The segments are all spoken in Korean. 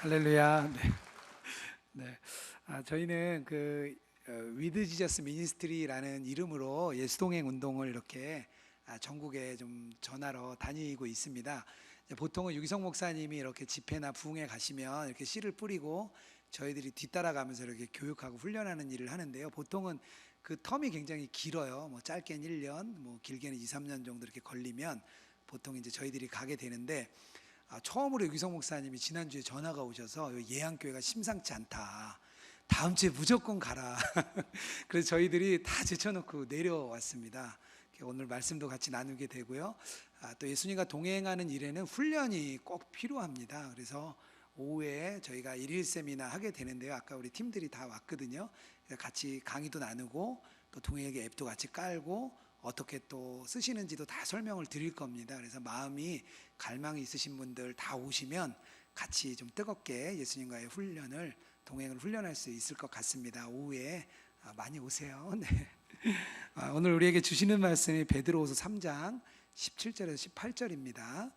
할렐루야. 네. 네. 저희는 위드 지저스 미니스트리라는 이름으로 예수동행 운동을 이렇게 전국에 좀 전하러 다니고 있습니다. 보통은 유기성 목사님이 이렇게 집회나 부흥회 가시면 이렇게 씨를 뿌리고 저희들이 뒤따라가면서 이렇게 교육하고 훈련하는 일을 하는데요. 보통은 그 텀이 굉장히 길어요. 뭐 짧게는 1년, 뭐 길게는 2, 3년 정도 이렇게 걸리면 보통 이제 저희들이 가게 되는데, 처음으로 유기성 목사님이 지난주에 전화가 오셔서 예양교회가 심상치 않다, 다음 주에 무조건 가라. 그래서 저희들이 다 제쳐놓고 내려왔습니다. 오늘 말씀도 같이 나누게 되고요. 또 예수님과 동행하는 일에는 훈련이 꼭 필요합니다. 그래서 오후에 저희가 일일 세미나 하게 되는데요. 아까 우리 팀들이 다 왔거든요. 같이 강의도 나누고 또 동행에게 앱도 같이 깔고 어떻게 또 쓰시는지도 다 설명을 드릴 겁니다. 그래서 마음이 갈망이 있으신 분들 다 오시면 같이 좀 뜨겁게 예수님과의 훈련을, 동행을 훈련할 수 있을 것 같습니다. 오후에 많이 오세요. 네. 오늘 우리에게 주시는 말씀이 베드로후서 3장 17절에서 18절입니다.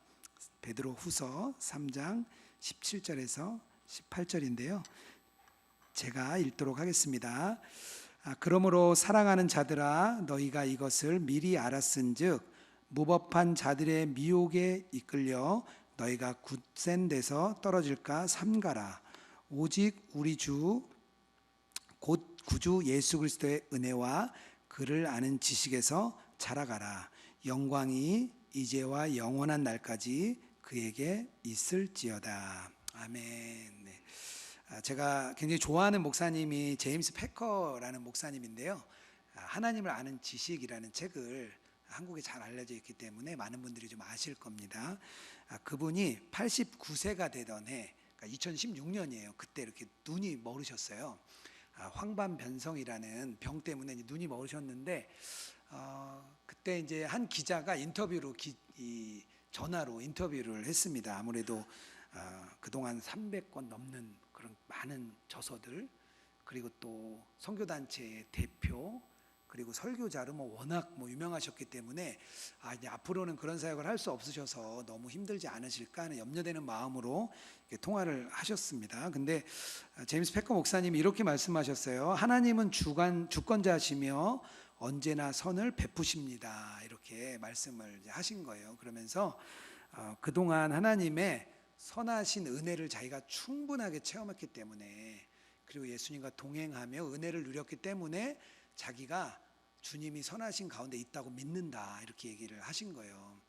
베드로후서 3장 17절에서 18절인데요. 제가 읽도록 하겠습니다. 그러므로 사랑하는 자들아, 너희가 이것을 미리 알았은즉 무법한 자들의 미혹에 이끌려 너희가 굳센 데서 떨어질까 삼가라. 오직 우리 주 곧 구주 예수 그리스도의 은혜와 그를 아는 지식에서 자라가라. 영광이 이제와 영원한 날까지 그에게 있을지어다. 아멘. 네. 제가 굉장히 좋아하는 목사님이 제임스 패커라는 목사님인데요. 하나님을 아는 지식이라는 책을, 한국에 잘 알려져 있기 때문에 많은 분들이 좀 아실 겁니다. 그분이 89세가 되던 해, 그러니까 2016년이에요. 그때 이렇게 눈이 멀으셨어요. 황반변성이라는 병 때문에 눈이 멀으셨는데, 그때 이제 한 기자가 인터뷰로 전화로 인터뷰를 했습니다. 아무래도 그동안 300권 넘는 그런 많은 저서들, 그리고 또 선교단체의 대표, 그리고 설교자로 워낙 유명하셨기 때문에 이제 앞으로는 그런 사역을 할 수 없으셔서 너무 힘들지 않으실까 하는 염려되는 마음으로 통화를 하셨습니다. 근데 제임스 패커 목사님이 이렇게 말씀하셨어요. 하나님은 주권자시며 언제나 선을 베푸십니다. 이렇게 말씀을 하신 거예요. 그러면서 그동안 하나님의 선하신 은혜를 자기가 충분하게 체험했기 때문에, 그리고 예수님과 동행하며 은혜를 누렸기 때문에 자기가 주님이 선하신 가운데 있다고 믿는다, 이렇게 얘기를 하신 거예요.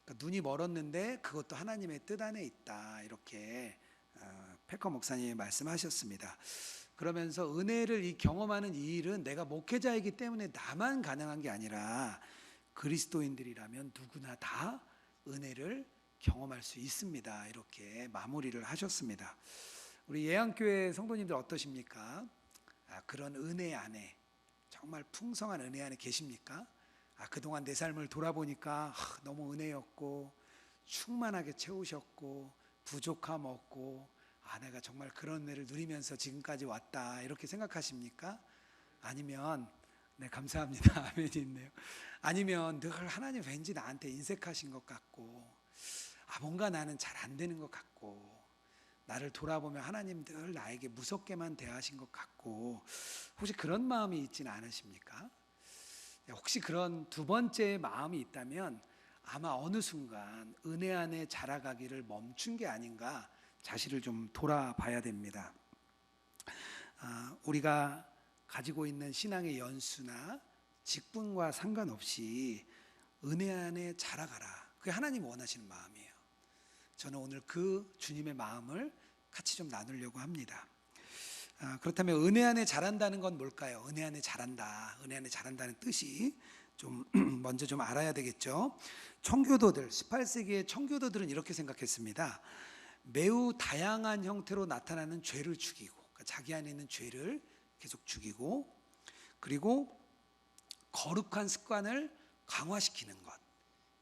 그러니까 눈이 멀었는데 그것도 하나님의 뜻 안에 있다, 이렇게 패커 목사님이 말씀하셨습니다. 그러면서 은혜를 경험하는 이 일은 내가 목회자이기 때문에 나만 가능한 게 아니라 그리스도인들이라면 누구나 다 은혜를 경험할 수 있습니다, 이렇게 마무리를 하셨습니다. 우리 예양교회 성도님들 어떠십니까? 그런 은혜 안에, 정말 풍성한 은혜 안에 계십니까? 그동안 내 삶을 돌아보니까 너무 은혜였고 충만하게 채우셨고 부족함 없고, 내가 정말 그런 은혜를 누리면서 지금까지 왔다, 이렇게 생각하십니까? 아니면 네, 감사합니다. 아멘이 있네요. 아니면 늘 하나님 왠지 나한테 인색하신 것 같고, 뭔가 나는 잘 안 되는 것 같고, 나를 돌아보면 하나님 늘 나에게 무섭게만 대하신 것 같고, 혹시 그런 마음이 있지는 않으십니까? 혹시 그런 두 번째 마음이 있다면 아마 어느 순간 은혜 안에 자라가기를 멈춘 게 아닌가, 자신을 좀 돌아봐야 됩니다. 우리가 가지고 있는 신앙의 연수나 직분과 상관없이 은혜 안에 자라가라, 그게 하나님 원하시는 마음이에요. 저는 오늘 그 주님의 마음을 같이 좀 나누려고 합니다. 그렇다면 은혜 안에 자란다는 건 뭘까요? 은혜 안에 자란다, 은혜 안에 자란다는 뜻이 좀 먼저 좀 알아야 되겠죠. 청교도들, 18세기의 청교도들은 이렇게 생각했습니다. 매우 다양한 형태로 나타나는 죄를 죽이고, 그러니까 자기 안에 있는 죄를 계속 죽이고, 그리고 거룩한 습관을 강화시키는 것,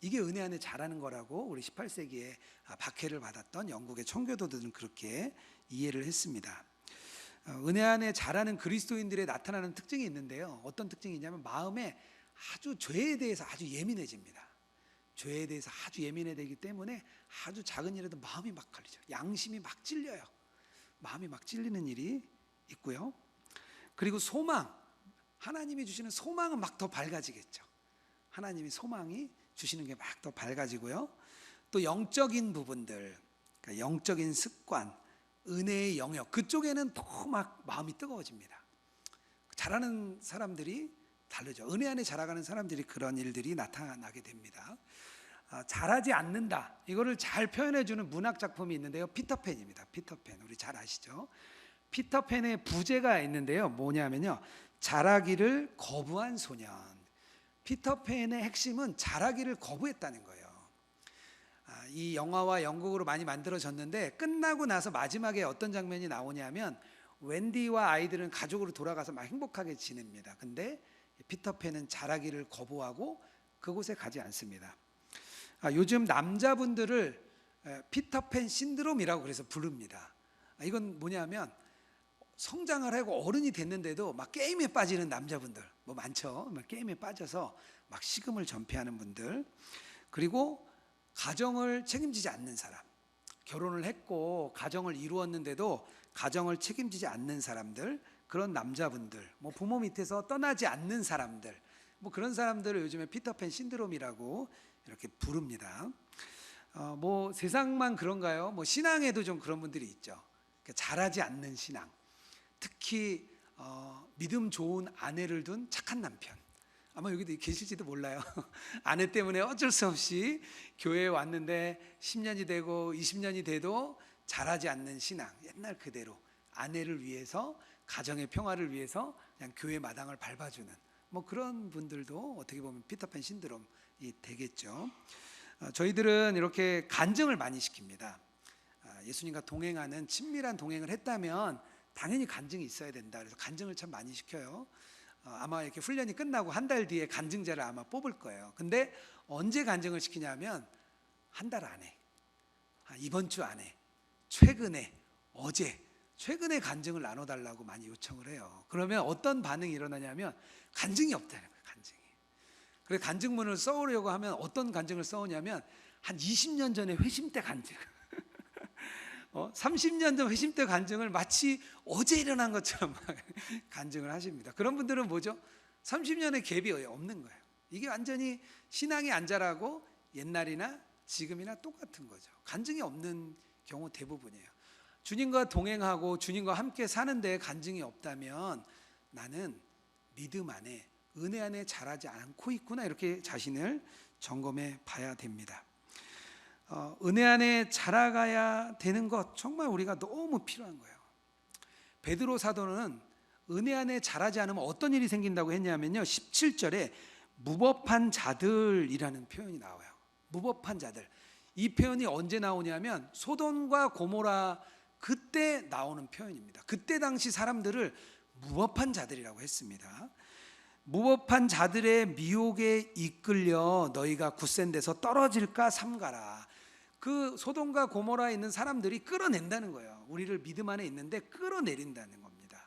이게 은혜 안에 자라는 거라고 우리 18세기에 박해를 받았던 영국의 청교도들은 그렇게 이해를 했습니다. 은혜 안에 자라는 그리스도인들의 나타나는 특징이 있는데요. 어떤 특징이 있냐면 마음에 아주 죄에 대해서 아주 예민해집니다. 죄에 대해서 아주 예민해지기 때문에 아주 작은 일에도 마음이 막 걸리죠. 양심이 막 찔려요. 마음이 막 찔리는 일이 있고요. 그리고 소망, 하나님이 주시는 소망은 막 더 밝아지겠죠. 하나님이 소망이 주시는 게 막 더 밝아지고요. 또 영적인 부분들, 그러니까 영적인 습관, 은혜의 영역, 그쪽에는 더 막 마음이 뜨거워집니다. 잘하는 사람들이 다르죠. 은혜 안에 자라가는 사람들이 그런 일들이 나타나게 됩니다. 잘하지 않는다, 이거를 잘 표현해주는 문학 작품이 있는데요, 피터팬입니다. 피터팬, 우리 잘 아시죠? 피터팬의 부제가 있는데요, 뭐냐면요, 잘하기를 거부한 소년. 피터팬의 핵심은 잘하기를 거부했다는 거예요. 이 영화와 연극으로 많이 만들어졌는데, 끝나고 나서 마지막에 어떤 장면이 나오냐면 웬디와 아이들은 가족으로 돌아가서 막 행복하게 지냅니다. 근데 피터팬은 잘하기를 거부하고 그곳에 가지 않습니다. 요즘 남자분들을 피터팬 신드롬이라고 그래서 부릅니다. 이건 뭐냐면 성장을 하고 어른이 됐는데도 막 게임에 빠지는 남자분들 뭐 많죠. 막 게임에 빠져서 막 식음을 전폐하는 분들, 그리고 가정을 책임지지 않는 사람, 결혼을 했고 가정을 이루었는데도 가정을 책임지지 않는 사람들, 그런 남자분들, 뭐 부모 밑에서 떠나지 않는 사람들, 뭐 그런 사람들을 요즘에 피터팬 신드롬이라고 이렇게 부릅니다. 뭐 세상만 그런가요? 뭐 신앙에도 좀 그런 분들이 있죠. 잘하지 않는 신앙, 특히 믿음 좋은 아내를 둔 착한 남편, 아마 여기도 계실지도 몰라요. 아내 때문에 어쩔 수 없이 교회에 왔는데 10년이 되고 20년이 돼도 잘하지 않는 신앙, 옛날 그대로 아내를 위해서, 가정의 평화를 위해서 그냥 교회 마당을 밟아주는 뭐 그런 분들도 어떻게 보면 피터팬 신드롬이 되겠죠. 저희들은 이렇게 간증을 많이 시킵니다. 예수님과 동행하는 친밀한 동행을 했다면 당연히 간증이 있어야 된다. 그래서 간증을 참 많이 시켜요. 아마 이렇게 훈련이 끝나고 한 달 뒤에 간증자를 아마 뽑을 거예요. 근데 언제 간증을 시키냐면 한 달 안에, 이번 주 안에, 최근에, 어제, 최근에 간증을 나눠달라고 많이 요청을 해요. 그러면 어떤 반응이 일어나냐면 간증이 없다는 거예요. 간증이. 그래서 간증문을 써오려고 하면 어떤 간증을 써오냐면 한 20년 전에 회심 때 간증, 30년 전 회심 때 간증을 마치 어제 일어난 것처럼 간증을 하십니다. 그런 분들은 뭐죠? 30년의 갭이 없는 거예요. 이게 완전히 신앙이 안 자라고 옛날이나 지금이나 똑같은 거죠. 간증이 없는 경우 대부분이에요. 주님과 동행하고 주님과 함께 사는데 간증이 없다면 나는 믿음 안에, 은혜 안에 자라지 않고 있구나, 이렇게 자신을 점검해 봐야 됩니다. 은혜 안에 자라가야 되는 것, 정말 우리가 너무 필요한 거예요. 베드로 사도는 은혜 안에 자라지 않으면 어떤 일이 생긴다고 했냐면요, 17절에 무법한 자들이라는 표현이 나와요. 무법한 자들. 이 표현이 언제 나오냐면 소돔과 고모라 그때 나오는 표현입니다. 그때 당시 사람들을 무법한 자들이라고 했습니다. 무법한 자들의 미혹에 이끌려 너희가 굳센 데서 떨어질까 삼가라. 그 소돔과 고모라에 있는 사람들이 끌어낸다는 거예요. 우리를 믿음 안에 있는데 끌어내린다는 겁니다.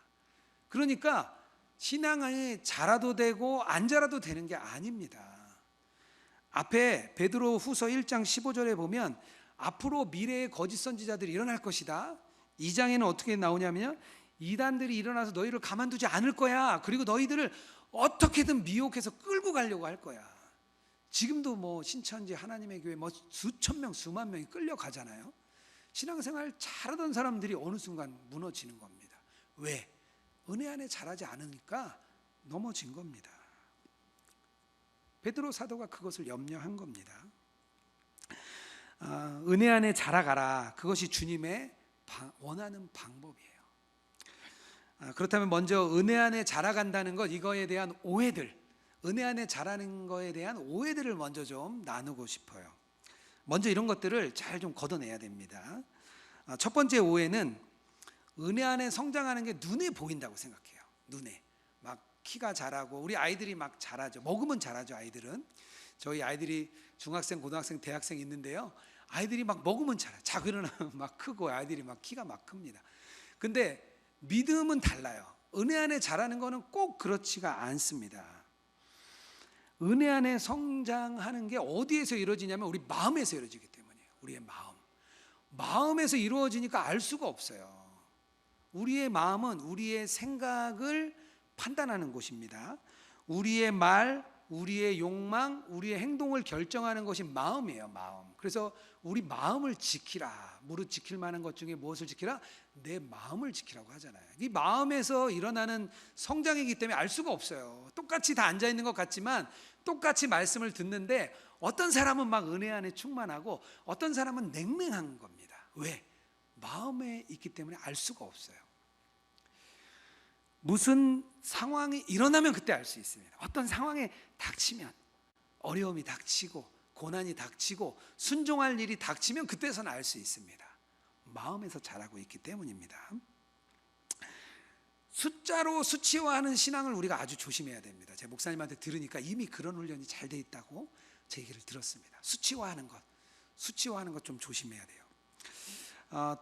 그러니까 신앙이 자라도 되고 안 자라도 되는 게 아닙니다. 앞에 베드로 후서 1장 15절에 보면 앞으로 미래의 거짓 선지자들이 일어날 것이다. 2장에는 어떻게 나오냐면요, 이단들이 일어나서 너희를 가만두지 않을 거야. 그리고 너희들을 어떻게든 미혹해서 끌고 가려고 할 거야. 지금도 뭐 신천지 하나님의 교회 뭐 수천 명, 수만 명이 끌려가잖아요. 신앙생활 잘하던 사람들이 어느 순간 무너지는 겁니다. 왜? 은혜 안에 자라지 않으니까 넘어진 겁니다. 베드로 사도가 그것을 염려한 겁니다. 은혜 안에 자라가라. 그것이 주님의 원하는 방법이에요. 그렇다면 먼저 은혜 안에 자라간다는 것, 이거에 대한 오해들, 은혜 안에 자라는 거에 대한 오해들을 먼저 좀 나누고 싶어요. 먼저 이런 것들을 잘 좀 걷어내야 됩니다. 첫 번째 오해는 은혜 안에 성장하는 게 눈에 보인다고 생각해요. 눈에 막 키가 자라고, 우리 아이들이 막 자라죠. 먹으면 자라죠. 아이들은, 저희 아이들이 중학생, 고등학생, 대학생 있는데요, 아이들이 막 먹으면 자라. 자고 일어나면 막 크고 아이들이 막 키가 막 큽니다. 근데 믿음은 달라요. 은혜 안에 자라는 거는 꼭 그렇지가 않습니다. 은혜 안에 성장하는 게 어디에서 이루어지냐면 우리 마음에서 이루어지기 때문이에요. 우리의 마음에서 이루어지니까 알 수가 없어요. 우리의 마음은 우리의 생각을 판단하는 곳입니다. 우리의 말, 우리의 욕망, 우리의 행동을 결정하는 것이 마음이에요. 마음. 그래서 우리 마음을 지키라. 무릇 지킬 만한 것 중에 무엇을 지키라? 내 마음을 지키라고 하잖아요. 이 마음에서 일어나는 성장이기 때문에 알 수가 없어요. 똑같이 다 앉아 있는 것 같지만 똑같이 말씀을 듣는데 어떤 사람은 막 은혜 안에 충만하고 어떤 사람은 냉랭한 겁니다. 왜? 마음에 있기 때문에 알 수가 없어요. 무슨 상황이 일어나면 그때 알 수 있습니다. 어떤 상황에 닥치면, 어려움이 닥치고 고난이 닥치고 순종할 일이 닥치면 그때서는 알 수 있습니다. 마음에서 자라고 있기 때문입니다. 숫자로 수치화하는 신앙을 우리가 아주 조심해야 됩니다. 제 목사님한테 들으니까 이미 그런 훈련이 잘 돼 있다고 제 얘기를 들었습니다. 수치화하는 것 좀 조심해야 돼요.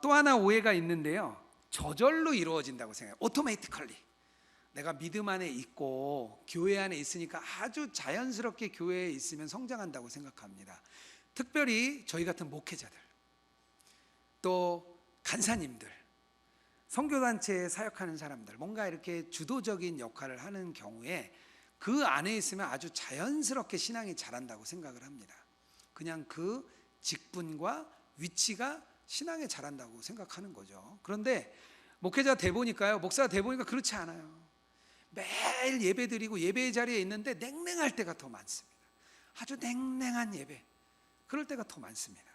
또 하나 오해가 있는데요. 저절로 이루어진다고 생각해요. 오토매티컬리. 내가 믿음 안에 있고 교회 안에 있으니까 아주 자연스럽게 교회에 있으면 성장한다고 생각합니다. 특별히 저희 같은 목회자들, 또 간사님들, 선교단체에 사역하는 사람들, 뭔가 이렇게 주도적인 역할을 하는 경우에 그 안에 있으면 아주 자연스럽게 신앙이 자란다고 생각을 합니다. 그냥 그 직분과 위치가 신앙에 자란다고 생각하는 거죠. 그런데 목회자 돼 보니까요, 목사가 돼 보니까 그렇지 않아요. 매일 예배 드리고 예배의 자리에 있는데 냉랭할 때가 더 많습니다. 아주 냉랭한 예배, 그럴 때가 더 많습니다.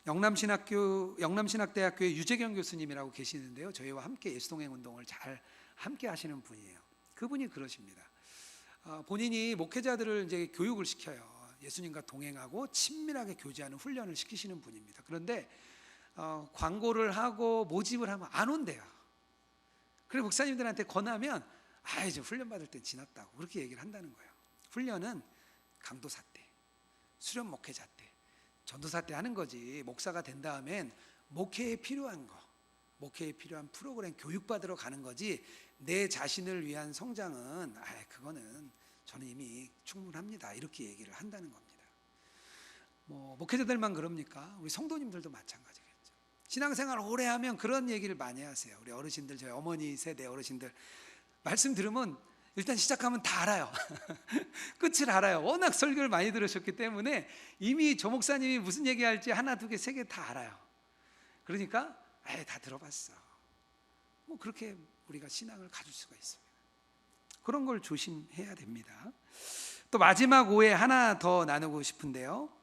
영남신학대학교의 유재경 교수님이라고 계시는데요, 저희와 함께 예수동행 운동을 잘 함께 하시는 분이에요. 그분이 그러십니다. 본인이 목회자들을 이제 교육을 시켜요. 예수님과 동행하고 친밀하게 교제하는 훈련을 시키시는 분입니다. 그런데 광고를 하고 모집을 하면 안 온대요. 그래서 목사님들한테 권하면 이제 훈련 받을 땐 지났다고 그렇게 얘기를 한다는 거예요. 훈련은 강도사 때, 수련 목회자 때, 전도사 때 하는 거지. 목사가 된 다음엔 목회에 필요한 거, 목회에 필요한 프로그램 교육받으러 가는 거지, 내 자신을 위한 성장은 그거는 저는 이미 충분합니다, 이렇게 얘기를 한다는 겁니다. 목회자들만 그럽니까? 우리 성도님들도 마찬가지겠죠. 신앙생활 오래 하면 그런 얘기를 많이 하세요. 우리 어르신들, 저희 어머니 세대 어르신들 말씀 들으면 일단 시작하면 다 알아요. 끝을 알아요. 워낙 설교를 많이 들으셨기 때문에 이미 조 목사님이 무슨 얘기할지 하나, 두 개, 세 개 다 알아요. 그러니까 다 들어봤어. 그렇게 우리가 신앙을 가질 수가 있습니다. 그런 걸 조심해야 됩니다. 또 마지막 오해 하나 더 나누고 싶은데요.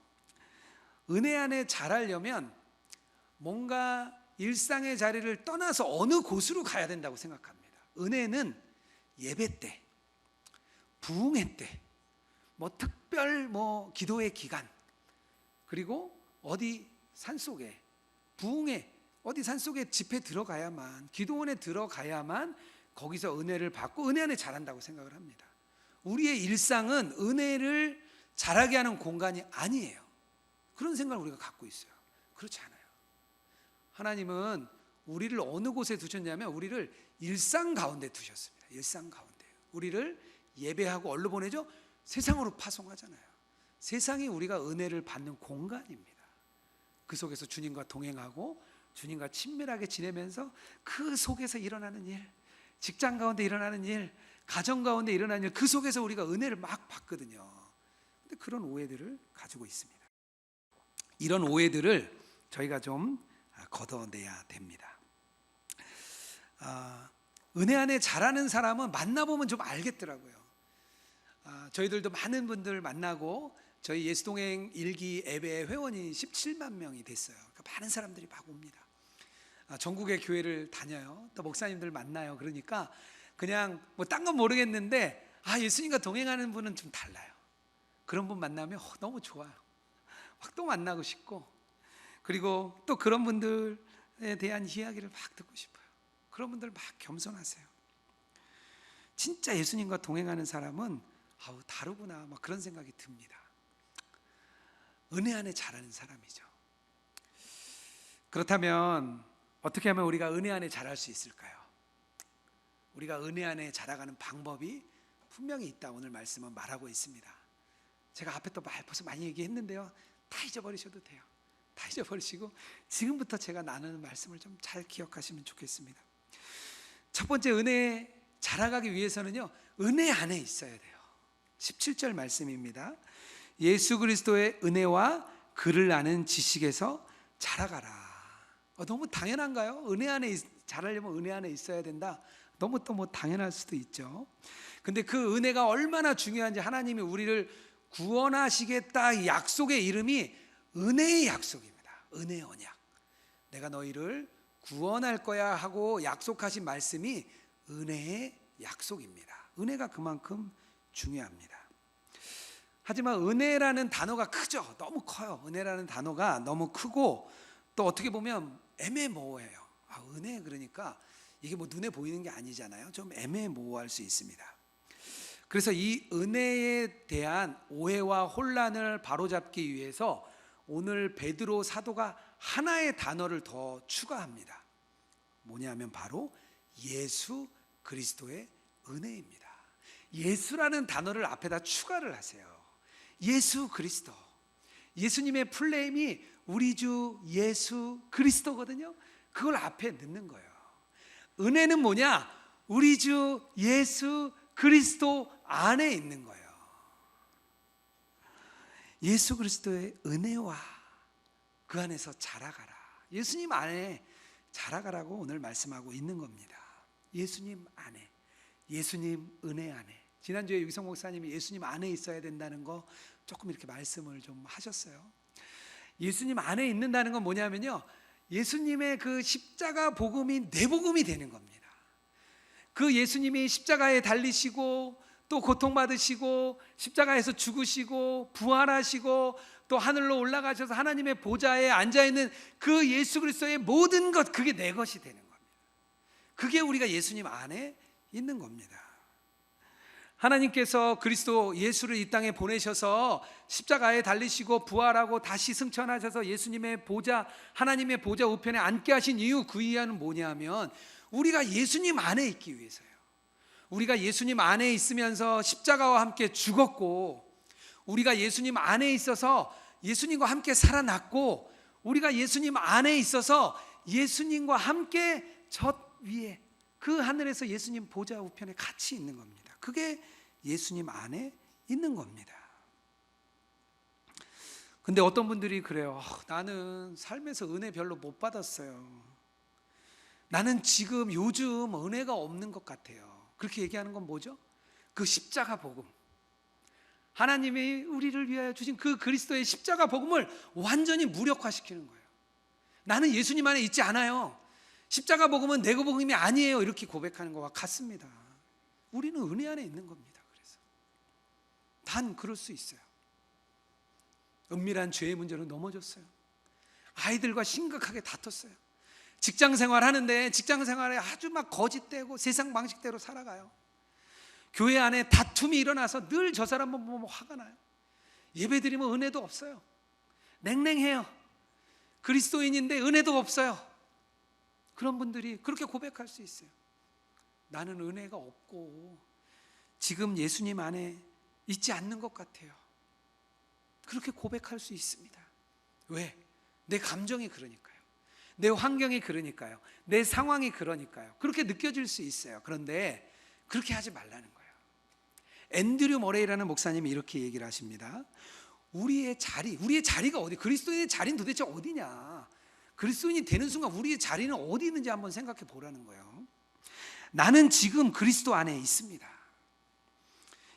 은혜 안에 자라려면 뭔가 일상의 자리를 떠나서 어느 곳으로 가야 된다고 생각합니다. 은혜는 예배 때, 부흥회 때, 특별 기도의 기간, 그리고 어디 산속에 부흥회, 어디 산속에 집회 들어가야만, 기도원에 들어가야만 거기서 은혜를 받고 은혜 안에 자란다고 생각을 합니다. 우리의 일상은 은혜를 자라게 하는 공간이 아니에요. 그런 생각을 우리가 갖고 있어요. 그렇지 않아요. 하나님은 우리를 어느 곳에 두셨냐면 우리를 일상 가운데 두셨습니다. 일상 가운데. 우리를 예배하고 어디로 보내죠? 세상으로 파송하잖아요. 세상이 우리가 은혜를 받는 공간입니다. 그 속에서 주님과 동행하고 주님과 친밀하게 지내면서 그 속에서 일어나는 일, 직장 가운데 일어나는 일, 가정 가운데 일어나는 일, 그 속에서 우리가 은혜를 막 받거든요. 근데 그런 오해들을 가지고 있습니다. 이런 오해들을 저희가 좀 걷어내야 됩니다. 은혜 안에 자라는 사람은 만나보면 좀 알겠더라고요. 저희들도 많은 분들 만나고 저희 예수동행 일기 앱의 회원이 17만 명이 됐어요. 그러니까 많은 사람들이 막 옵니다. 전국의 교회를 다녀요. 또 목사님들 만나요. 그러니까 그냥 딴 건 모르겠는데 예수님과 동행하는 분은 좀 달라요. 그런 분 만나면 너무 좋아요. 막 또 만나고 싶고, 그리고 또 그런 분들에 대한 이야기를 막 듣고 싶어요. 그런 분들 막 겸손하세요. 진짜 예수님과 동행하는 사람은 다르구나, 막 그런 생각이 듭니다. 은혜 안에 자라는 사람이죠. 그렇다면 어떻게 하면 우리가 은혜 안에 자랄 수 있을까요? 우리가 은혜 안에 자라가는 방법이 분명히 있다. 오늘 말씀은 말하고 있습니다. 제가 앞에 또 벌써 많이 얘기했는데요, 다 잊어버리셔도 돼요. 다 잊어버리시고 지금부터 제가 나누는 말씀을 좀 잘 기억하시면 좋겠습니다. 첫 번째 은혜에 자라가기 위해서는요, 은혜 안에 있어야 돼요. 17절 말씀입니다. 예수 그리스도의 은혜와 그를 아는 지식에서 자라가라. 너무 당연한가요? 은혜 안에 자라려면 은혜 안에 있어야 된다. 너무 또 뭐 당연할 수도 있죠. 근데 그 은혜가 얼마나 중요한지, 하나님이 우리를 구원하시겠다 이 약속의 이름이 은혜의 약속입니다. 은혜의 언약. 내가 너희를 구원할 거야 하고 약속하신 말씀이 은혜의 약속입니다. 은혜가 그만큼 중요합니다. 하지만 은혜라는 단어가 크죠. 너무 커요. 은혜라는 단어가 너무 크고 또 어떻게 보면 애매모호해요. 은혜 그러니까 이게 뭐 눈에 보이는 게 아니잖아요. 좀 애매모호할 수 있습니다. 그래서 이 은혜에 대한 오해와 혼란을 바로잡기 위해서 오늘 베드로 사도가 하나의 단어를 더 추가합니다. 뭐냐면 바로 예수 그리스도의 은혜입니다. 예수라는 단어를 앞에다 추가를 하세요. 예수 그리스도. 예수님의 플레임이 우리 주 예수 그리스도거든요. 그걸 앞에 넣는 거예요. 은혜는 뭐냐? 우리 주 예수 그리스도 안에 있는 거예요. 예수 그리스도의 은혜와 그 안에서 자라가라. 예수님 안에 자라가라고 오늘 말씀하고 있는 겁니다. 예수님 안에, 예수님 은혜 안에. 지난주에 유기성 목사님이 예수님 안에 있어야 된다는 거 조금 이렇게 말씀을 좀 하셨어요. 예수님 안에 있는다는 건 뭐냐면요, 예수님의 그 십자가 복음이 내 복음이 되는 겁니다. 그 예수님이 십자가에 달리시고 또 고통받으시고 십자가에서 죽으시고 부활하시고 또 하늘로 올라가셔서 하나님의 보좌에 앉아있는 그 예수 그리스도의 모든 것, 그게 내 것이 되는 겁니다. 그게 우리가 예수님 안에 있는 겁니다. 하나님께서 그리스도 예수를 이 땅에 보내셔서 십자가에 달리시고 부활하고 다시 승천하셔서 예수님의 보좌, 하나님의 보좌 우편에 앉게 하신 이유, 그 이유는 뭐냐면 우리가 예수님 안에 있기 위해서예요. 우리가 예수님 안에 있으면서 십자가와 함께 죽었고, 우리가 예수님 안에 있어서 예수님과 함께 살아났고, 우리가 예수님 안에 있어서 예수님과 함께 저 위에 그 하늘에서 예수님 보좌 우편에 같이 있는 겁니다. 그게 예수님 안에 있는 겁니다. 근데 어떤 분들이 그래요. 나는 삶에서 은혜 별로 못 받았어요. 나는 지금 요즘 은혜가 없는 것 같아요. 그렇게 얘기하는 건 뭐죠? 그 십자가 복음, 하나님이 우리를 위하여 주신 그 그리스도의 십자가 복음을 완전히 무력화시키는 거예요. 나는 예수님 안에 있지 않아요. 십자가 복음은 내 복음이 아니에요. 이렇게 고백하는 것과 같습니다. 우리는 은혜 안에 있는 겁니다. 그래서 단 그럴 수 있어요. 은밀한 죄의 문제로 넘어졌어요. 아이들과 심각하게 다퉜어요. 직장 생활 하는데 직장 생활에 아주 막 거짓되고 세상 방식대로 살아가요. 교회 안에 다툼이 일어나서 늘 저 사람 보면 화가 나요. 예배 드리면 은혜도 없어요. 냉랭해요. 그리스도인인데 은혜도 없어요. 그런 분들이 그렇게 고백할 수 있어요. 나는 은혜가 없고 지금 예수님 안에 있지 않는 것 같아요. 그렇게 고백할 수 있습니다. 왜? 내 감정이 그러니까요. 내 환경이 그러니까요. 내 상황이 그러니까요. 그렇게 느껴질 수 있어요. 그런데 그렇게 하지 말라는 거예요. 앤드류 머레이라는 목사님이 이렇게 얘기를 하십니다. 우리의 자리가 어디? 그리스도인의 자리는 도대체 어디냐? 그리스도인이 되는 순간 우리의 자리는 어디 있는지 한번 생각해 보라는 거예요. 나는 지금 그리스도 안에 있습니다.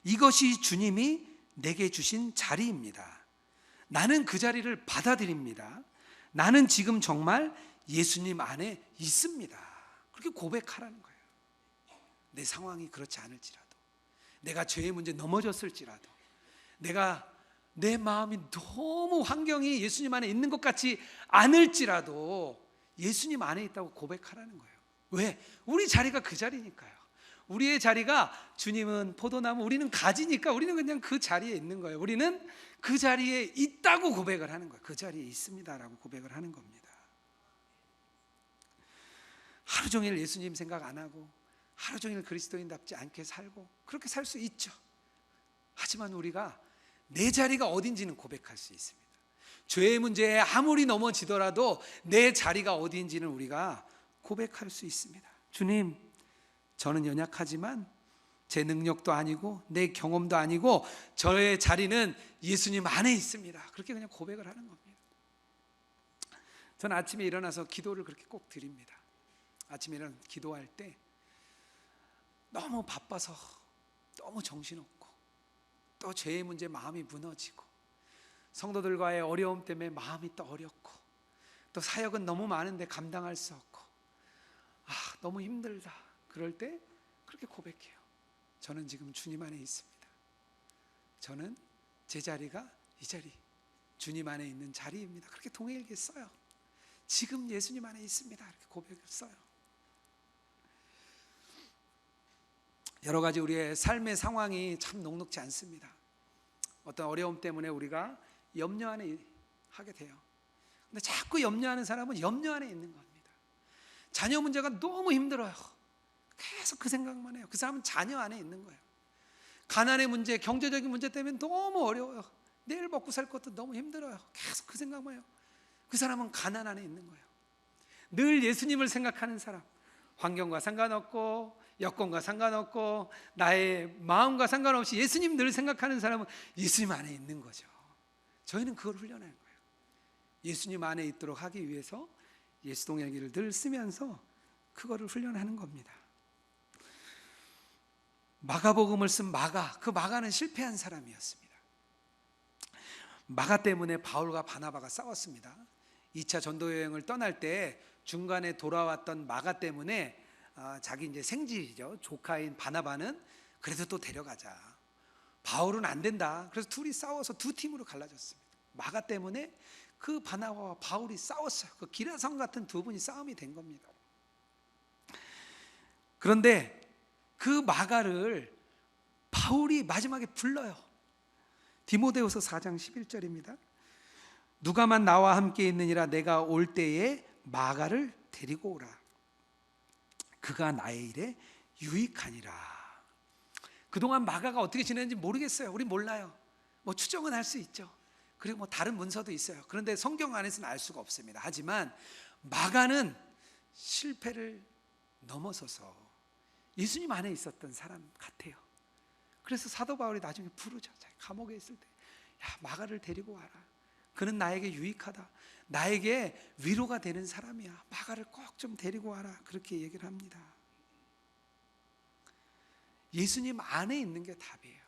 이것이 주님이 내게 주신 자리입니다. 나는 그 자리를 받아들입니다. 나는 지금 정말 예수님 안에 있습니다. 그렇게 고백하라는 거예요. 내 상황이 그렇지 않을지라도, 내가 죄의 문제에 넘어졌을지라도, 내 마음이 너무 환경이 예수님 안에 있는 것 같지 않을지라도 예수님 안에 있다고 고백하라는 거예요. 왜? 우리 자리가 그 자리니까요. 우리의 자리가, 주님은 포도나무, 우리는 가지니까 우리는 그냥 그 자리에 있는 거예요. 우리는 그 자리에 있다고 고백을 하는 거예요. 그 자리에 있습니다라고 고백을 하는 겁니다. 하루 종일 예수님 생각 안 하고 하루 종일 그리스도인답지 않게 살고 그렇게 살 수 있죠. 하지만 우리가 내 자리가 어딘지는 고백할 수 있습니다. 죄의 문제에 아무리 넘어지더라도 내 자리가 어딘지는 우리가 고백할 수 있습니다. 주님, 저는 연약하지만 제 능력도 아니고 내 경험도 아니고 저의 자리는 예수님 안에 있습니다. 그렇게 그냥 고백을 하는 겁니다. 저는 아침에 일어나서 기도를 그렇게 꼭 드립니다. 아침에 일어나 기도할 때 너무 바빠서 너무 정신없고 또 죄의 문제 마음이 무너지고 성도들과의 어려움 때문에 마음이 또 어렵고 또 사역은 너무 많은데 감당할 수 없고 너무 힘들다. 그럴 때 그렇게 고백해요. 저는 지금 주님 안에 있습니다. 저는 제 자리가 이 자리, 주님 안에 있는 자리입니다. 그렇게 동해일기에 써요. 지금 예수님 안에 있습니다. 이렇게 고백을 써요. 여러 가지 우리의 삶의 상황이 참 녹록지 않습니다. 어떤 어려움 때문에 우리가 염려 안에 하게 돼요. 근데 자꾸 염려하는 사람은 염려 안에 있는 겁니다. 자녀 문제가 너무 힘들어요. 계속 그 생각만 해요. 그 사람은 자녀 안에 있는 거예요. 가난의 문제, 경제적인 문제 때문에 너무 어려워요. 내일 먹고 살 것도 너무 힘들어요. 계속 그 생각만 해요. 그 사람은 가난 안에 있는 거예요. 늘 예수님을 생각하는 사람, 환경과 상관없고 여건과 상관없고 나의 마음과 상관없이 예수님 늘 생각하는 사람은 예수님 안에 있는 거죠. 저희는 그걸 훈련하는 거예요. 예수님 안에 있도록 하기 위해서 예수 동행기를 늘 쓰면서 그거를 훈련하는 겁니다. 마가복음을 쓴 마가, 그 마가는 실패한 사람이었습니다. 마가 때문에 바울과 바나바가 싸웠습니다. 2차 전도 여행을 떠날 때 중간에 돌아왔던 마가 때문에 자기 이제 생지죠, 조카인 바나바는 그래도 또 데려가자. 바울은 안 된다. 그래서 둘이 싸워서 두 팀으로 갈라졌습니다. 마가 때문에 그 바나바와 바울이 싸웠어요. 그 기라성 같은 두 분이 싸움이 된 겁니다. 그런데 그 마가를 바울이 마지막에 불러요. 디모데후서 4장 11절입니다. 누가만 나와 함께 있느니라 내가 올 때에 마가를 데리고 오라. 그가 나의 일에 유익하니라. 그동안 마가가 어떻게 지냈는지 모르겠어요. 우리 몰라요. 뭐 추정은 할 수 있죠. 그리고 뭐 다른 문서도 있어요. 그런데 성경 안에서는 알 수가 없습니다. 하지만 마가는 실패를 넘어서서 예수님 안에 있었던 사람 같아요. 그래서 사도 바울이 나중에 부르죠. 감옥에 있을 때, 야, 마가를 데리고 와라. 그는 나에게 유익하다. 나에게 위로가 되는 사람이야. 마가를 꼭 좀 데리고 와라. 그렇게 얘기를 합니다. 예수님 안에 있는 게 답이에요.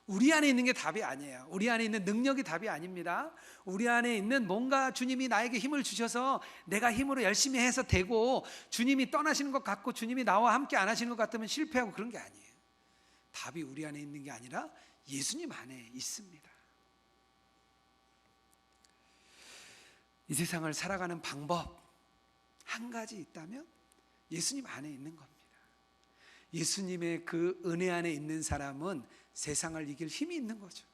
우리 안에 있는 게 답이 아니에요. 우리 안에 있는 능력이 답이 아닙니다. 우리 안에 있는 뭔가 주님이 나에게 힘을 주셔서 내가 힘으로 열심히 해서 되고 주님이 떠나시는 것 같고 주님이 나와 함께 안 하시는 것 같으면 실패하고 그런 게 아니에요. 답이 우리 안에 있는 게 아니라 예수님 안에 있습니다. 이 세상을 살아가는 방법 한 가지 있다면 예수님 안에 있는 겁니다. 예수님의 그 은혜 안에 있는 사람은 세상을 이길 힘이 있는 거죠.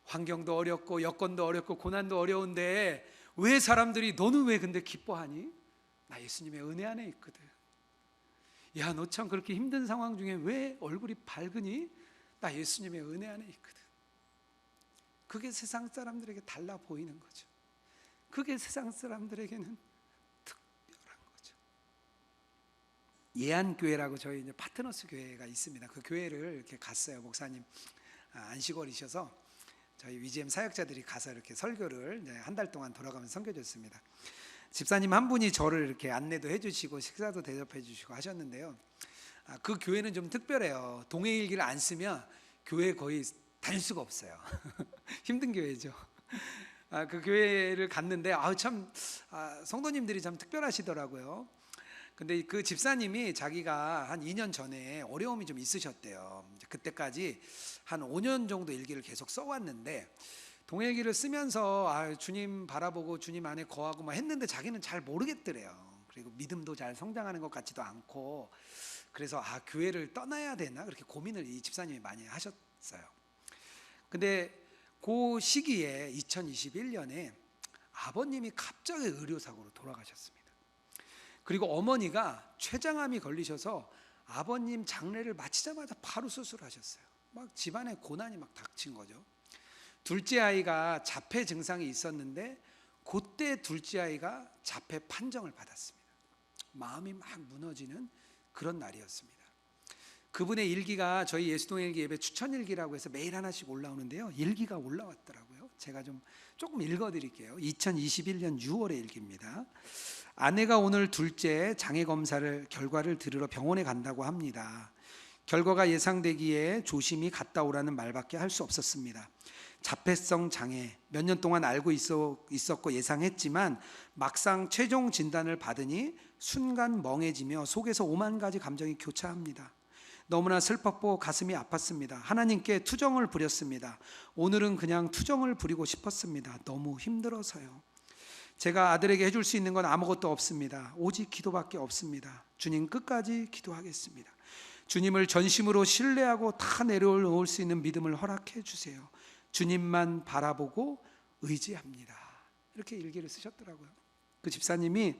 환경도 어렵고 여건도 어렵고 고난도 어려운데 왜 사람들이 너는 왜 근데 기뻐하니? 나 예수님의 은혜 안에 있거든. 야, 너 참 그렇게 힘든 상황 중에 왜 얼굴이 밝으니? 나 예수님의 은혜 안에 있거든. 그게 세상 사람들에게 달라 보이는 거죠. 그게 세상 사람들에게는 특별한 거죠. 예안교회라고 저희 이제 파트너스 교회가 있습니다. 그 교회를 이렇게 갔어요. 목사님 안식월이셔서 저희 위지엠 사역자들이 가서 이렇게 설교를 한 달 동안 돌아가면서 섬겨줬습니다. 집사님 한 분이 저를 이렇게 안내도 해주시고 식사도 대접해 주시고 하셨는데요. 그 교회는 좀 특별해요. 동해일기를 안 쓰면 교회 거의 다닐 수가 없어요. 힘든 교회죠. 그 교회를 갔는데 참 성도님들이 참 특별하시더라고요. 근데 그 집사님이 자기가 한 2년 전에 어려움이 좀 있으셨대요. 그때까지 한 5년 정도 일기를 계속 써왔는데 동일기를 쓰면서 주님 바라보고 주님 안에 거하고 막 했는데 자기는 잘 모르겠더래요. 그리고 믿음도 잘 성장하는 것 같지도 않고 그래서 교회를 떠나야 되나 그렇게 고민을 이 집사님이 많이 하셨어요. 근데 그 시기에 2021년에 아버님이 갑자기 의료사고로 돌아가셨습니다. 그리고 어머니가 췌장암이 걸리셔서 아버님 장례를 마치자마자 바로 수술하셨어요. 막 집안에 고난이 막 닥친 거죠. 둘째 아이가 자폐 증상이 있었는데 그때 둘째 아이가 자폐 판정을 받았습니다. 마음이 막 무너지는 그런 날이었습니다. 그분의 일기가 저희 예수동 일기 예배 추천일기라고 해서 매일 하나씩 올라오는데요, 일기가 올라왔더라고요. 제가 조금 읽어드릴게요. 2021년 6월의 일기입니다. 아내가 오늘 둘째 장애 검사를 결과를 들으러 병원에 간다고 합니다. 결과가 예상되기에 조심히 갔다 오라는 말밖에 할 수 없었습니다. 자폐성 장애 몇 년 동안 알고 있었고 예상했지만 막상 최종 진단을 받으니 순간 멍해지며 속에서 5만 가지 감정이 교차합니다. 너무나 슬펐고 가슴이 아팠습니다. 하나님께 투정을 부렸습니다. 오늘은 그냥 투정을 부리고 싶었습니다. 너무 힘들어서요. 제가 아들에게 해줄 수 있는 건 아무것도 없습니다. 오직 기도밖에 없습니다. 주님 끝까지 기도하겠습니다. 주님을 전심으로 신뢰하고 다 내려놓을 수 있는 믿음을 허락해 주세요. 주님만 바라보고 의지합니다. 이렇게 일기를 쓰셨더라고요. 그 집사님이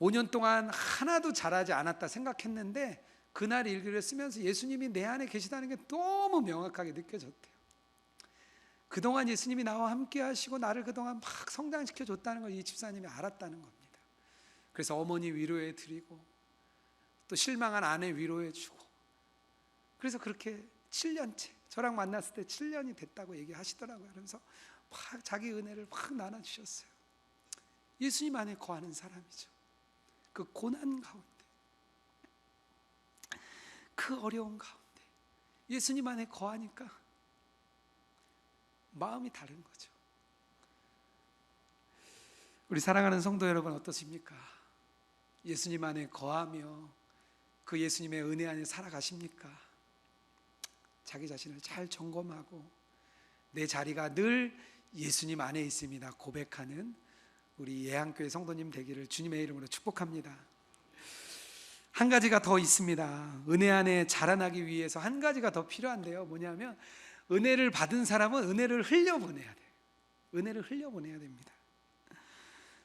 5년 동안 하나도 잘하지 않았다 생각했는데 그날 일기를 쓰면서 예수님이 내 안에 계시다는 게 너무 명확하게 느껴졌대요. 그동안 예수님이 나와 함께 하시고 나를 그동안 막 성장시켜 줬다는 걸 이 집사님이 알았다는 겁니다. 그래서 어머니 위로해 드리고 또 실망한 아내 위로해 주고, 그래서 그렇게 7년째, 저랑 만났을 때 7년이 됐다고 얘기하시더라고요. 그래서 막 자기 은혜를 막 나눠주셨어요. 예수님 안에 거하는 사람이죠. 그 고난 가운데, 그 어려운 가운데 예수님 안에 거하니까 마음이 다른 거죠. 우리 사랑하는 성도 여러분, 어떠십니까? 예수님 안에 거하며 그 예수님의 은혜 안에 살아가십니까? 자기 자신을 잘 점검하고 내 자리가 늘 예수님 안에 있습니다 고백하는 우리 예한교회 성도님 되기를 주님의 이름으로 축복합니다. 한 가지가 더 있습니다. 은혜 안에 자라나기 위해서 한 가지가 더 필요한데요, 뭐냐면 은혜를 받은 사람은 은혜를 흘려보내야 돼요. 은혜를 흘려보내야 됩니다.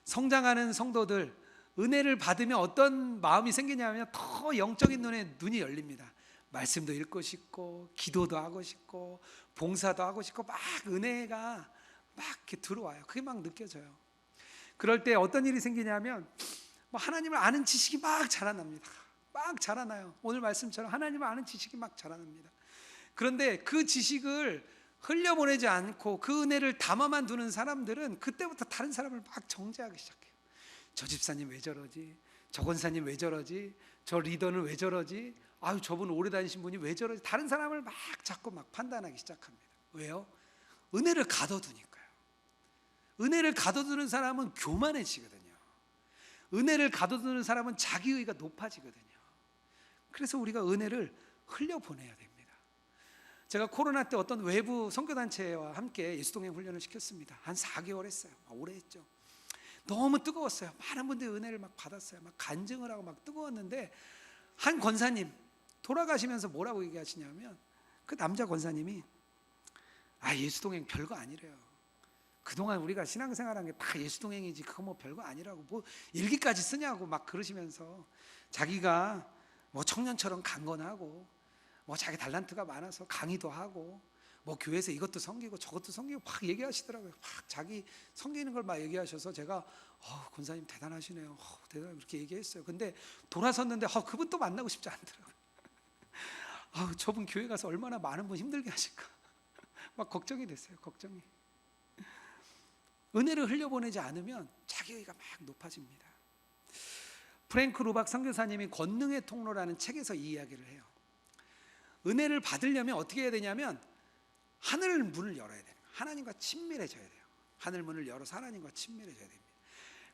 성장하는 성도들, 은혜를 받으면 어떤 마음이 생기냐면 더 영적인 눈이 열립니다. 말씀도 읽고 싶고 기도도 하고 싶고 봉사도 하고 싶고 막 은혜가 막 이렇게 들어와요. 그게 막 느껴져요. 그럴 때 어떤 일이 생기냐면 하나님을 아는 지식이 막 자라납니다. 막 자라나요. 오늘 말씀처럼 하나님을 아는 지식이 막 자라납니다. 그런데 그 지식을 흘려보내지 않고 그 은혜를 담아만 두는 사람들은 그때부터 다른 사람을 막 정죄하기 시작해요. 저 집사님 왜 저러지? 저 권사님 왜 저러지? 저 리더는 왜 저러지? 아유, 저분 오래 다니신 분이 왜 저러지? 다른 사람을 막 자꾸 막 판단하기 시작합니다. 왜요? 은혜를 가둬두니까요. 은혜를 가둬두는 사람은 교만해지거든요. 은혜를 가둬두는 사람은 자기의가 높아지거든요. 그래서 우리가 은혜를 흘려보내야 됩니다. 제가 코로나 때 어떤 외부 선교단체와 함께 예수동행 훈련을 시켰습니다. 한 4개월 했어요. 오래 했죠. 너무 뜨거웠어요. 많은 분들이 은혜를 막 받았어요. 막 간증을 하고 막 뜨거웠는데 한 권사님 돌아가시면서 뭐라고 얘기하시냐면, 그 남자 권사님이 예수동행 별거 아니래요. 그동안 우리가 신앙생활한 게 다 예수동행이지 그거 뭐 별거 아니라고, 뭐 일기까지 쓰냐고 막 그러시면서 자기가 뭐 청년처럼 강건하고 뭐 자기 달란트가 많아서 강의도 하고 뭐 교회에서 이것도 섬기고 저것도 섬기고 막 얘기하시더라고요. 막 자기 섬기는 걸 막 얘기하셔서 제가 권사님 대단하시네요. 대단하고 이렇게 얘기했어요. 근데 돌아섰는데 그분 또 만나고 싶지 않더라고요. 저분 교회 가서 얼마나 많은 분 힘들게 하실까 막 걱정이 됐어요. 걱정이. 은혜를 흘려보내지 않으면 자기의가 막 높아집니다. 프랭크 루박 선교사님이 권능의 통로라는 책에서 이 이야기를 해요. 은혜를 받으려면 어떻게 해야 되냐면 하늘 문을 열어야 돼요. 하나님과 친밀해져야 돼요. 하늘 문을 열어서 하나님과 친밀해져야 됩니다.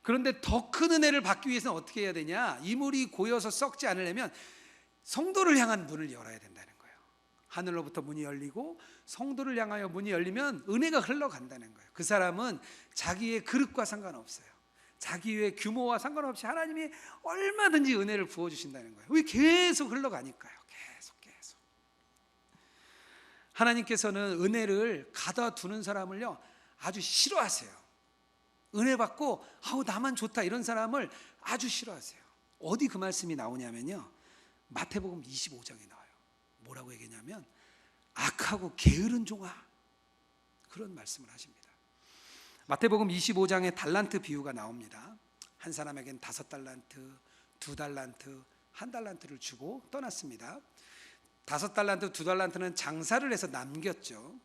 그런데 더 큰 은혜를 받기 위해서는 어떻게 해야 되냐? 이물이 고여서 썩지 않으려면 성도를 향한 문을 열어야 된다는 거예요. 하늘로부터 문이 열리고 성도를 향하여 문이 열리면 은혜가 흘러간다는 거예요. 그 사람은 자기의 그릇과 상관없어요. 자기의 규모와 상관없이 하나님이 얼마든지 은혜를 부어주신다는 거예요. 왜? 계속 흘러가니까요. 계속. 하나님께서는 은혜를 가둬두는 사람을요 아주 싫어하세요. 은혜 받고 나만 좋다 이런 사람을 아주 싫어하세요. 어디 그 말씀이 나오냐면요, 마태복음 25장에 나와요. 뭐라고 얘기냐면 악하고 게으른 종아, 그런 말씀을 하십니다. 마태복음 25장에 달란트 비유가 나옵니다. 한 사람에겐 5달란트, 2달란트, 1달란트를 주고 떠났습니다. 5달란트, 2달란트는 장사를 해서 남겼죠.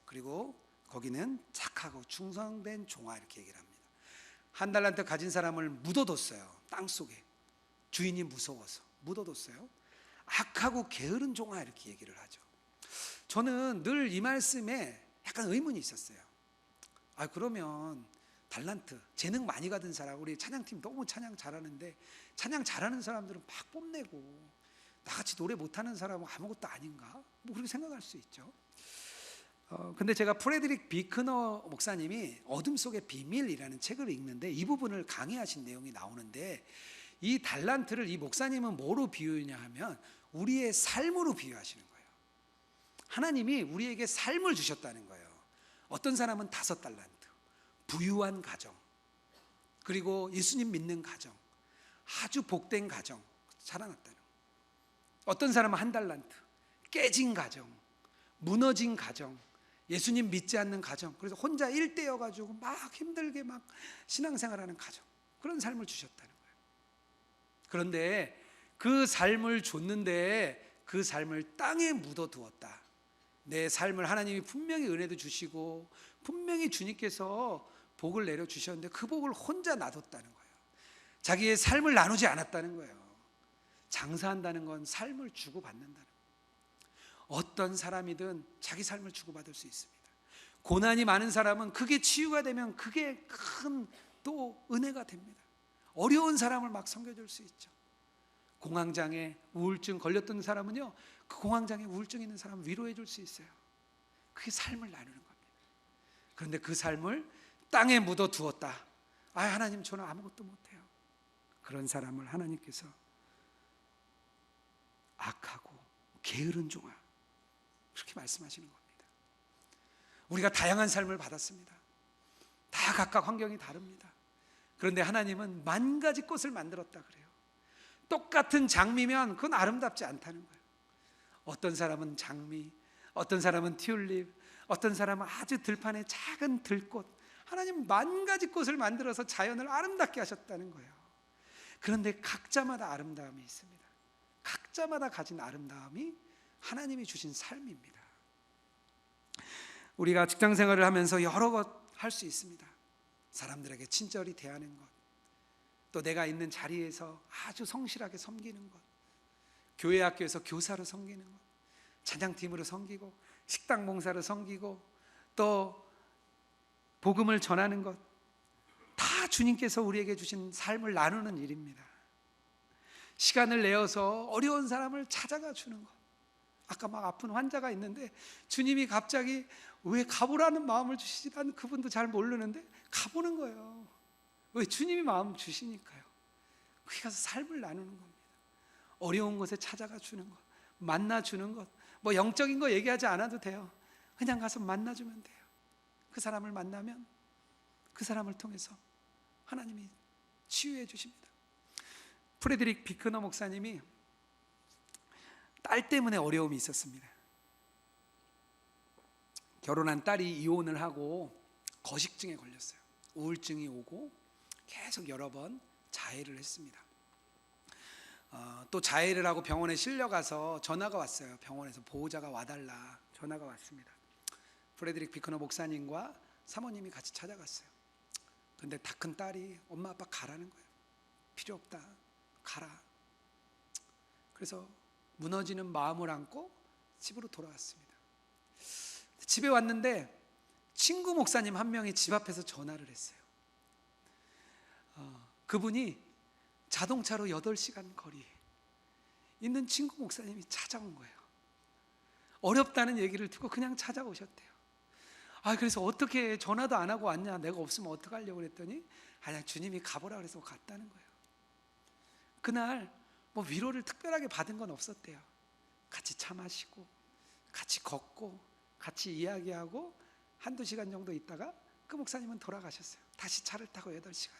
그리고 거기는 착하고 충성된 종아 이렇게 얘기를 합니다. 1달란트 가진 사람을 묻어뒀어요. 땅속에. 주인이 무서워서 묻어뒀어요. 악하고 게으른 종아 이렇게 얘기를 하죠. 저는 늘 이 말씀에 약간 의문이 있었어요. 그러면 달란트, 재능 많이 가진 사람, 우리 찬양팀 너무 찬양 잘하는데 찬양 잘하는 사람들은 막 뽐내고 나같이 노래 못하는 사람은 아무것도 아닌가? 뭐 그렇게 생각할 수 있죠. 근데 제가 프레드릭 비크너 목사님이 어둠 속의 비밀이라는 책을 읽는데 이 부분을 강의하신 내용이 나오는데, 이 달란트를 이 목사님은 뭐로 비유하냐 하면 우리의 삶으로 비유하시는 거예요. 하나님이 우리에게 삶을 주셨다는 거예요. 어떤 사람은 5달란트, 부유한 가정, 그리고 예수님 믿는 가정, 아주 복된 가정 살아났다는 거예요. 어떤 사람은 1달란트, 깨진 가정, 무너진 가정, 예수님 믿지 않는 가정, 그래서 혼자 일대여가지고 막 힘들게 막 신앙생활하는 가정, 그런 삶을 주셨다는 거예요. 그런데 그 삶을 줬는데 그 삶을 땅에 묻어두었다. 내 삶을 하나님이 분명히 은혜도 주시고 분명히 주님께서 복을 내려주셨는데 그 복을 혼자 놔뒀다는 거예요. 자기의 삶을 나누지 않았다는 거예요. 장사한다는 건 삶을 주고받는다는 거예요. 어떤 사람이든 자기 삶을 주고받을 수 있습니다. 고난이 많은 사람은 그게 치유가 되면 그게 큰 또 은혜가 됩니다. 어려운 사람을 막 섬겨줄 수 있죠. 공황장애, 우울증 걸렸던 사람은요, 그 공황장애, 우울증 있는 사람 위로해 줄 수 있어요. 그게 삶을 나누는 겁니다. 그런데 그 삶을 땅에 묻어 두었다. 하나님 저는 아무것도 못해요. 그런 사람을 하나님께서 악하고 게으른 종아 그렇게 말씀하시는 겁니다. 우리가 다양한 삶을 받았습니다. 다 각각 환경이 다릅니다. 그런데 하나님은 10,000가지 꽃을 만들었다 그래요. 똑같은 장미면 그건 아름답지 않다는 거예요. 어떤 사람은 장미, 어떤 사람은 튤립, 어떤 사람은 아주 들판에 작은 들꽃, 하나님 10,000가지 꽃을 만들어서 자연을 아름답게 하셨다는 거예요. 그런데 각자마다 아름다움이 있습니다. 각자마다 가진 아름다움이 하나님이 주신 삶입니다. 우리가 직장 생활을 하면서 여러 것 할 수 있습니다. 사람들에게 친절히 대하는 것, 또 내가 있는 자리에서 아주 성실하게 섬기는 것, 교회 학교에서 교사로 섬기는 것, 찬양팀으로 섬기고 식당 봉사로 섬기고 또 복음을 전하는 것, 다 주님께서 우리에게 주신 삶을 나누는 일입니다. 시간을 내어서 어려운 사람을 찾아가 주는 것. 아까 막 아픈 환자가 있는데 주님이 갑자기 왜 가보라는 마음을 주시지? 난 그분도 잘 모르는데 가보는 거예요. 왜? 주님이 마음 주시니까요. 거기 가서 삶을 나누는 겁니다. 어려운 곳에 찾아가 주는 것, 만나주는 것, 뭐 영적인 거 얘기하지 않아도 돼요. 그냥 가서 만나주면 돼요. 그 사람을 만나면 그 사람을 통해서 하나님이 치유해 주십니다. 프레드릭 비크너 목사님이 딸 때문에 어려움이 있었습니다. 결혼한 딸이 이혼을 하고 거식증에 걸렸어요. 우울증이 오고 계속 여러 번 자해를 했습니다. 또 자해를 하고 병원에 실려가서 전화가 왔어요. 병원에서 보호자가 와달라 전화가 왔습니다. 프레드릭 비크너 목사님과 사모님이 같이 찾아갔어요. 근데 다 큰 딸이 엄마 아빠 가라는 거예요. 필요 없다, 가라. 그래서 무너지는 마음을 안고 집으로 돌아왔습니다. 집에 왔는데 친구 목사님 한 명이 집 앞에서 전화를 했어요. 그분이 자동차로 8시간 거리에 있는 친구 목사님이 찾아온 거예요. 어렵다는 얘기를 듣고 그냥 찾아오셨대요. 그래서 어떻게 전화도 안 하고 왔냐, 내가 없으면 어떡하려고 그랬더니 주님이 가보라 그래서 갔다는 거예요. 그날 뭐 위로를 특별하게 받은 건 없었대요. 같이 차 마시고 같이 걷고 같이 이야기하고 1-2시간 정도 있다가 그 목사님은 돌아가셨어요. 다시 차를 타고 8시간.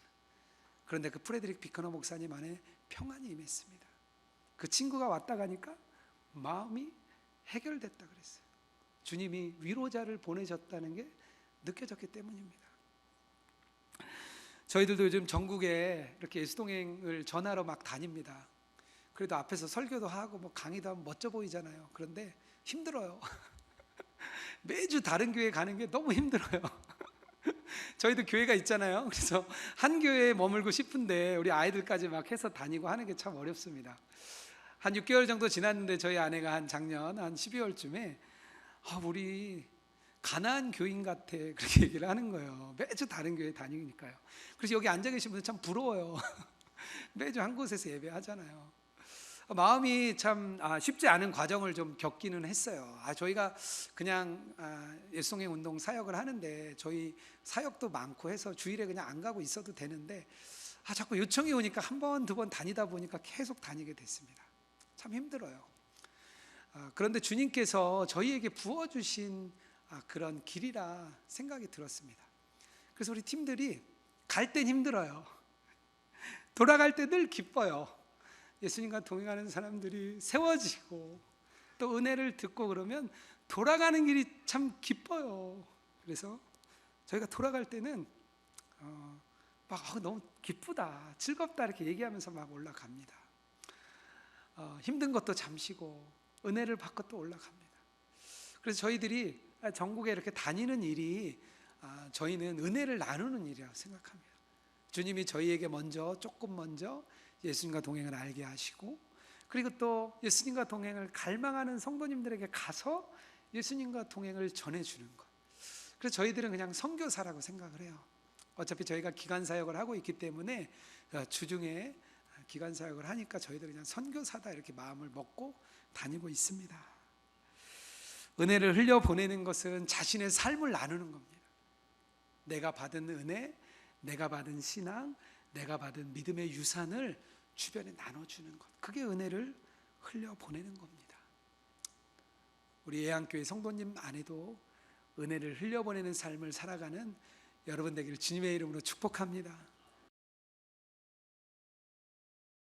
그런데 그 프레드릭 비크너 목사님 안에 평안이 임했습니다. 그 친구가 왔다 가니까 마음이 해결됐다 그랬어요. 주님이 위로자를 보내셨다는 게 느껴졌기 때문입니다. 저희들도 요즘 전국에 이렇게 예수동행을 전하러 막 다닙니다. 그래도 앞에서 설교도 하고 뭐 강의도 하면 멋져 보이잖아요. 그런데 힘들어요. 매주 다른 교회 가는 게 너무 힘들어요. 저희도 교회가 있잖아요. 그래서 한 교회에 머물고 싶은데 우리 아이들까지 막 해서 다니고 하는 게 참 어렵습니다. 한 6개월 정도 지났는데 저희 아내가 한 작년 한 12월쯤에 우리 가나안 교인 같아 그렇게 얘기를 하는 거예요. 매주 다른 교회 다니니까요. 그래서 여기 앉아 계신 분들 참 부러워요. 매주 한 곳에서 예배하잖아요. 마음이 참 쉽지 않은 과정을 좀 겪기는 했어요. 저희가 그냥 예수동행 운동 사역을 하는데 저희 사역도 많고 해서 주일에 그냥 안 가고 있어도 되는데 자꾸 요청이 오니까 한 번, 두 번 다니다 보니까 계속 다니게 됐습니다. 참 힘들어요. 그런데 주님께서 저희에게 부어주신 그런 길이라 생각이 들었습니다. 그래서 우리 팀들이 갈 땐 힘들어요. 돌아갈 때 늘 기뻐요. 예수님과 동행하는 사람들이 세워지고 또 은혜를 듣고 그러면 돌아가는 길이 참 기뻐요. 그래서 저희가 돌아갈 때는 막 너무 기쁘다, 즐겁다 이렇게 얘기하면서 막 올라갑니다. 힘든 것도 잠시고 은혜를 받고 또 올라갑니다. 그래서 저희들이 전국에 이렇게 다니는 일이 저희는 은혜를 나누는 일이라고 생각합니다. 주님이 저희에게 조금 먼저 예수님과 동행을 알게 하시고, 그리고 또 예수님과 동행을 갈망하는 성도님들에게 가서 예수님과 동행을 전해주는 것. 그래서 저희들은 그냥 선교사라고 생각을 해요. 어차피 저희가 기관사역을 하고 있기 때문에 주중에 기관사역을 하니까 저희들 그냥 선교사다 이렇게 마음을 먹고 다니고 있습니다. 은혜를 흘려보내는 것은 자신의 삶을 나누는 겁니다. 내가 받은 은혜, 내가 받은 신앙, 내가 받은 믿음의 유산을 주변에 나눠주는 것, 그게 은혜를 흘려보내는 겁니다. 우리 예안교회 성도님 안에도 은혜를 흘려보내는 삶을 살아가는 여러분 되기를 주님의 이름으로 축복합니다.